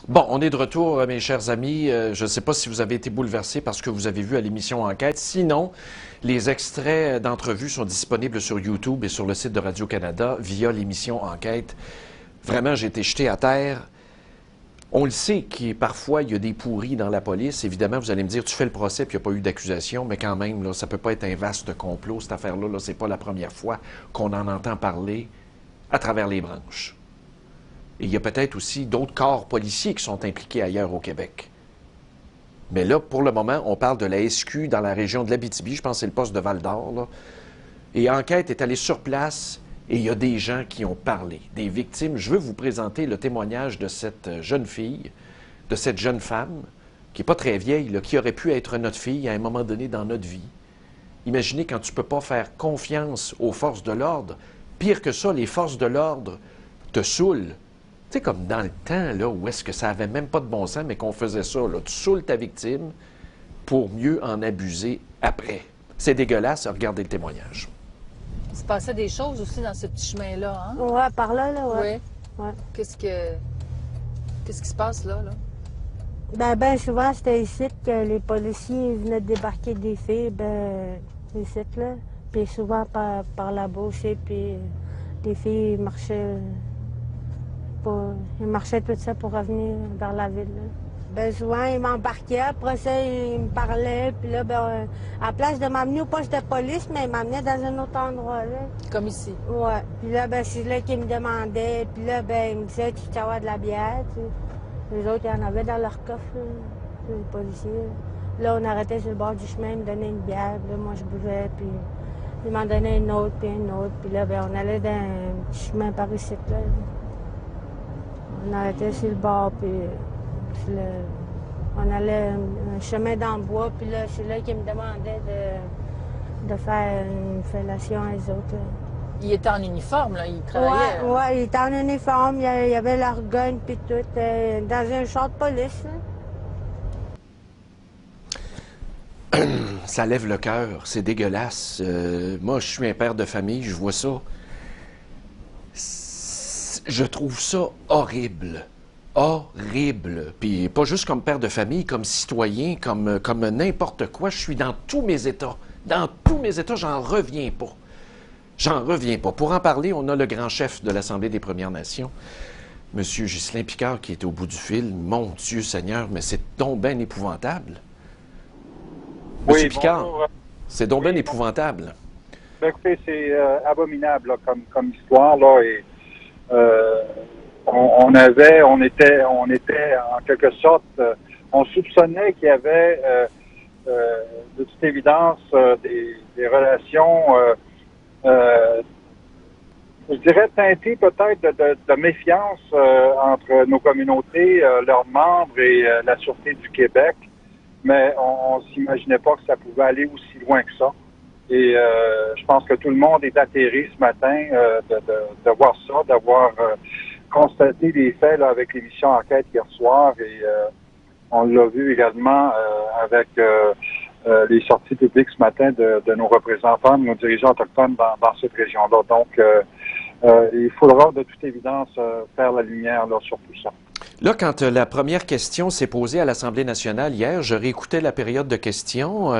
Bon, on est de retour, mes chers amis. Je ne sais pas si vous avez été bouleversés par ce que vous avez vu à l'émission Enquête. Sinon, les extraits d'entrevues sont disponibles sur YouTube et sur le site de Radio-Canada via l'émission Enquête. Vraiment, j'ai été jeté à terre. On le sait qu'il parfois, il y a des pourris dans la police. Évidemment, vous allez me dire, tu fais le procès puis il n'y a pas eu d'accusation, mais quand même, là, ça ne peut pas être un vaste complot, cette affaire-là. Là, ce n'est pas la première fois qu'on en entend parler à travers les branches. Et il y a peut-être aussi d'autres corps policiers qui sont impliqués ailleurs au Québec. Mais là, pour le moment, on parle de la SQ dans la région de l'Abitibi. Je pense que c'est le poste de Val-d'Or, là. Et Enquête est allée sur place et il y a des gens qui ont parlé, des victimes. Je veux vous présenter le témoignage de cette jeune fille, de cette jeune femme, qui n'est pas très vieille, là, qui aurait pu être notre fille à un moment donné dans notre vie. Imaginez quand tu ne peux pas faire confiance aux forces de l'ordre. Pire que ça, les forces de l'ordre te saoulent. Tu sais, comme dans le temps, là, où est-ce que ça avait même pas de bon sens, mais qu'on faisait ça, là. Tu saoules ta victime pour mieux en abuser après. C'est dégueulasse, regardez le témoignage. Il se passait des choses aussi dans ce petit chemin-là, hein? Ouais, par là, ouais. Oui. Ouais. Qu'est-ce qui se passe là? Ben souvent, c'était ici que les policiers venaient débarquer des filles, ici, là. Puis souvent par la bouche, puis les filles marchaient, ils marchaient tout ça pour revenir vers la ville, là. Ben souvent, ils m'embarquaient, après ça, ils me parlaient, puis là, à la place de m'amener au poste de police, mais ils m'amenaient dans un autre endroit, là. Comme ici. Ouais. Puis là, c'est là qu'ils me demandaient. Puis là, ils me disaient, tu veux avoir de la bière, tu sais. Les autres, il y en avait dans leur coffre, là, les policiers. Là, on arrêtait sur le bord du chemin, ils me donnaient une bière. Puis là, moi, je buvais, puis ils m'en donnaient une autre, puis une autre. Puis là, on allait dans un petit chemin par ici, là. On arrêtait sur le bord, puis on allait un chemin dans le bois. Puis là, c'est là qu'ils me demandaient de faire une fellation à eux autres, là. Il était en uniforme, là, il travaillait. Ouais, il était en uniforme, il y avait leur gun puis tout, dans un char de police, là. Ça lève le cœur, c'est dégueulasse. Moi, je suis un père de famille, je vois ça. Je trouve ça horrible. Horrible. Puis pas juste comme père de famille, comme citoyen, comme n'importe quoi. Je suis dans tous mes états. Dans tous mes états, j'en reviens pas. J'en reviens pas. Pour en parler, on a le grand chef de l'Assemblée des Premières Nations, M. Ghislain Picard, qui est au bout du fil. Mon Dieu Seigneur, mais c'est donc bien épouvantable. Oui, M. Picard, bonjour. c'est donc bien épouvantable. Ben, écoutez, c'est abominable là, comme histoire là. Et on était en quelque sorte, on soupçonnait qu'il y avait de toute évidence des relations, je dirais teintées peut-être de méfiance entre nos communautés, leurs membres et la Sûreté du Québec. Mais on s'imaginait pas que ça pouvait aller aussi loin que ça. Et je pense que tout le monde est atterré ce matin de voir ça, d'avoir constaté les faits là, avec l'émission Enquête hier soir. Et on l'a vu également avec les sorties publiques ce matin de nos représentants, de nos dirigeants autochtones dans cette région-là. Donc, il faudra de toute évidence faire la lumière là, sur tout ça. Là, quand la première question s'est posée à l'Assemblée nationale hier, je réécoutais la période de questions.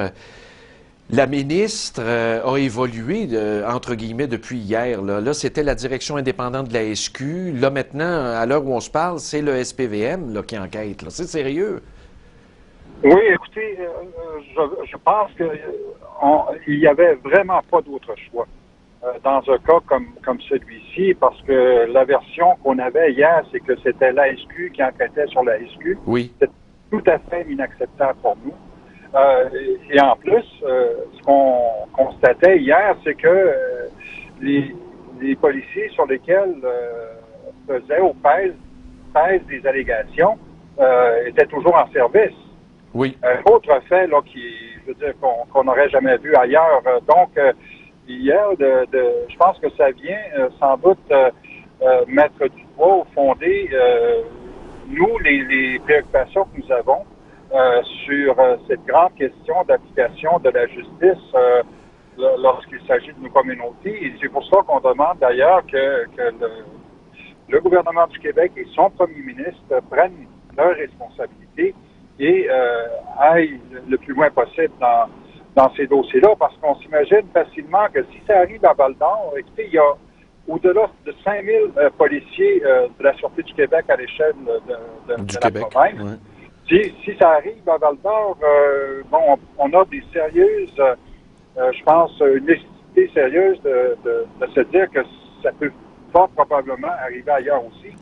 La ministre a évolué, entre guillemets, depuis hier. Là, c'était la direction indépendante de la SQ. Là, maintenant, à l'heure où on se parle, c'est le SPVM là, qui enquête. Là. C'est sérieux. Oui, écoutez, je pense qu'il n'y avait vraiment pas d'autre choix dans un cas comme celui-ci, parce que la version qu'on avait hier, c'est que c'était l'ASQ qui enquêtait sur la SQ. Oui. C'était tout à fait inacceptable pour nous. Et en plus, ce qu'on constatait hier, c'est que les policiers sur lesquels faisaient ou pèsent des allégations étaient toujours en service. Oui. Un autre fait là, je veux dire, qu'on n'aurait jamais vu ailleurs. Donc, hier, je pense que ça vient sans doute mettre du poids au fondé, nous, les préoccupations que nous avons sur cette grande question d'application de la justice lorsqu'il s'agit de nos communautés. Et c'est pour ça qu'on demande d'ailleurs que le gouvernement du Québec et son premier ministre prennent leur responsabilité et aillent le plus loin possible dans ces dossiers-là, parce qu'on s'imagine facilement que si ça arrive à Val-d'Or, écoutez, il y a au-delà de 5000 policiers de la Sûreté du Québec à l'échelle de la province. Ouais. Si ça arrive à Val-d'Or, on a des sérieuses, je pense, une nécessité sérieuse de se dire que ça peut fort probablement arriver ailleurs aussi.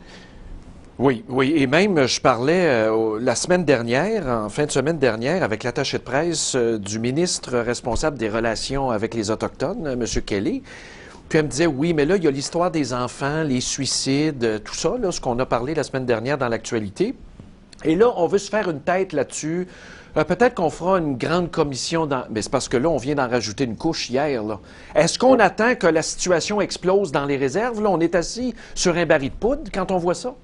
Oui, oui. Et même, je parlais la semaine dernière, en fin de semaine dernière, avec l'attaché de presse du ministre responsable des relations avec les Autochtones, M. Kelly. Puis elle me disait, oui, mais là, il y a l'histoire des enfants, les suicides, tout ça, là, ce qu'on a parlé la semaine dernière dans l'actualité. Et là, on veut se faire une tête là-dessus. Peut-être qu'on fera une grande commission. Mais c'est parce que là, on vient d'en rajouter une couche hier. Là. Est-ce qu'on attend que la situation explose dans les réserves? Là, on est assis sur un baril de poudre quand on voit ça?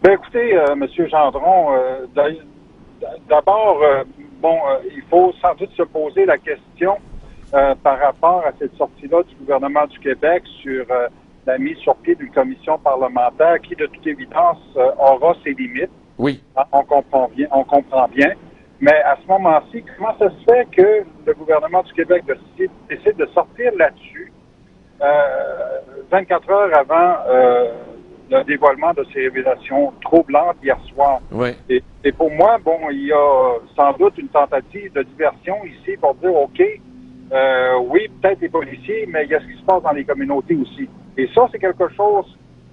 Bien, écoutez, M. Gendron, d'abord, il faut sans doute se poser la question par rapport à cette sortie-là du gouvernement du Québec sur la mise sur pied d'une commission parlementaire qui, de toute évidence, aura ses limites. Oui. On comprend bien. Mais à ce moment-ci, comment ça se fait que le gouvernement du Québec décide de sortir là-dessus 24 heures avant le dévoilement de ces révélations troublantes hier soir? Oui. Et pour moi, il y a sans doute une tentative de diversion ici pour dire, OK, oui, peut-être les policiers, mais il y a ce qui se passe dans les communautés aussi. Et ça, c'est quelque chose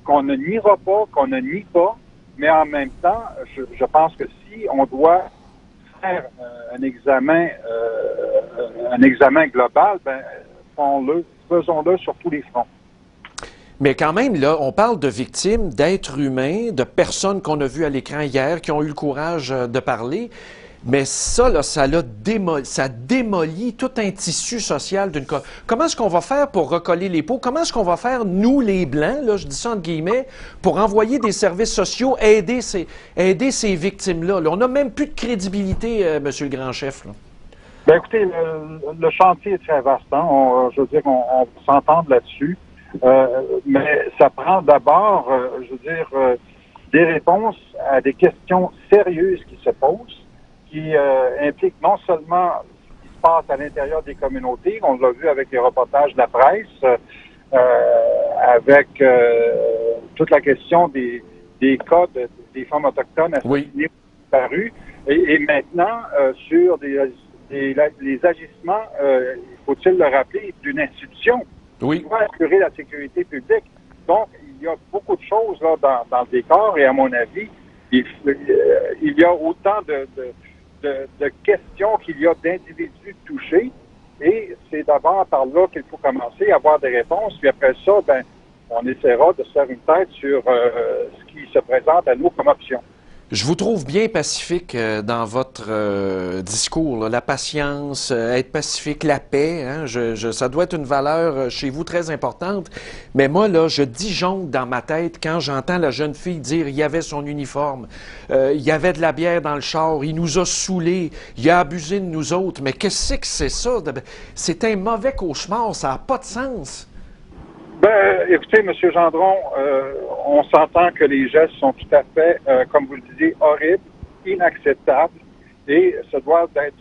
qu'on ne niera pas, qu'on ne nie pas, mais en même temps, je pense que si on doit faire un examen global, faisons-le sur tous les fronts. Mais quand même, là, on parle de victimes, d'êtres humains, de personnes qu'on a vues à l'écran hier, qui ont eu le courage de parler. Mais ça, là, ça démolit tout un tissu social d'une... Comment est-ce qu'on va faire pour recoller les pots? Comment est-ce qu'on va faire, nous, les Blancs, là, je dis ça entre guillemets, pour envoyer des services sociaux, aider ces victimes-là? Là, on n'a même plus de crédibilité, Monsieur le grand chef. Là. Bien, écoutez, le chantier est très vaste. Hein? Je veux dire, on s'entend là-dessus. Mais ça prend d'abord, des réponses à des questions sérieuses qui se posent, qui impliquent non seulement ce qui se passe à l'intérieur des communautés, on l'a vu avec les reportages de la presse, avec toute la question des cas des femmes autochtones assassinées disparues, et maintenant sur les agissements, faut-il le rappeler, d'une institution qui doit assurer la sécurité publique. Donc, il y a beaucoup de choses là dans le décor, et à mon avis, il y a autant de questions qu'il y a d'individus touchés, et c'est d'abord par là qu'il faut commencer à avoir des réponses, puis après ça, on essaiera de se faire une tête sur ce qui se présente à nous comme option. Je vous trouve bien pacifique dans votre discours, là. La patience, être pacifique, la paix, hein, ça doit être une valeur chez vous très importante. Mais moi, là, je disjoncte dans ma tête quand j'entends la jeune fille dire il y avait son uniforme, il y avait de la bière dans le char, il nous a saoulés, il a abusé de nous autres. Mais qu'est-ce que c'est ça? C'est un mauvais cauchemar, ça n'a pas de sens. Écoutez, M. Gendron, on s'entend que les gestes sont tout à fait, comme vous le disiez, horribles, inacceptables, et ce doivent être,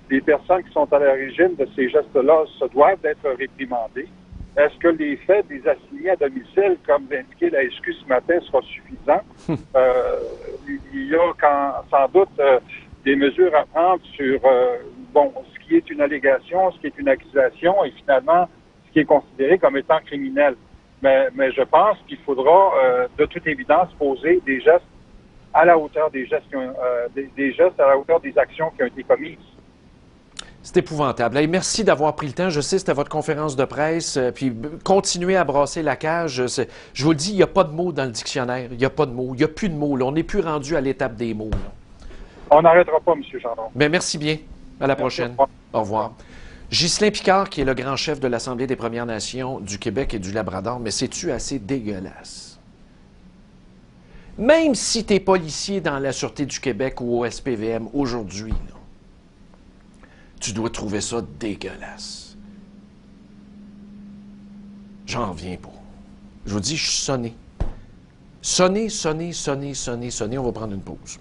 les personnes qui sont à l'origine de ces gestes-là se doivent d'être réprimandées. Est-ce que les faits des assignés à domicile, comme l'indiquait la SQ ce matin, sera suffisant? Il y a sans doute des mesures à prendre sur ce qui est une allégation, ce qui est une accusation, et finalement ce qui est considéré comme étant criminel. Mais je pense qu'il faudra, de toute évidence, poser des gestes à la hauteur des gestes à la hauteur des actions qui ont été commises. C'est épouvantable. Hey, merci d'avoir pris le temps. Je sais que c'était votre conférence de presse. Puis continuez à brasser la cage. Je vous le dis, il n'y a pas de mots dans le dictionnaire. Il n'y a pas de mots. Il n'y a plus de mots. Là. On n'est plus rendu à l'étape des mots. Là. On n'arrêtera pas, M. Gendron. Mais merci bien. À la prochaine. Au revoir. Ghislain Picard, qui est le grand chef de l'Assemblée des Premières Nations du Québec et du Labrador, mais c'est-tu assez dégueulasse? Même si tu es policier dans la Sûreté du Québec ou au SPVM aujourd'hui, tu dois trouver ça dégueulasse. J'en reviens pas. Je vous dis, je suis sonné. Sonnez, sonnez, sonnez, sonnez, sonnez. On va prendre une pause.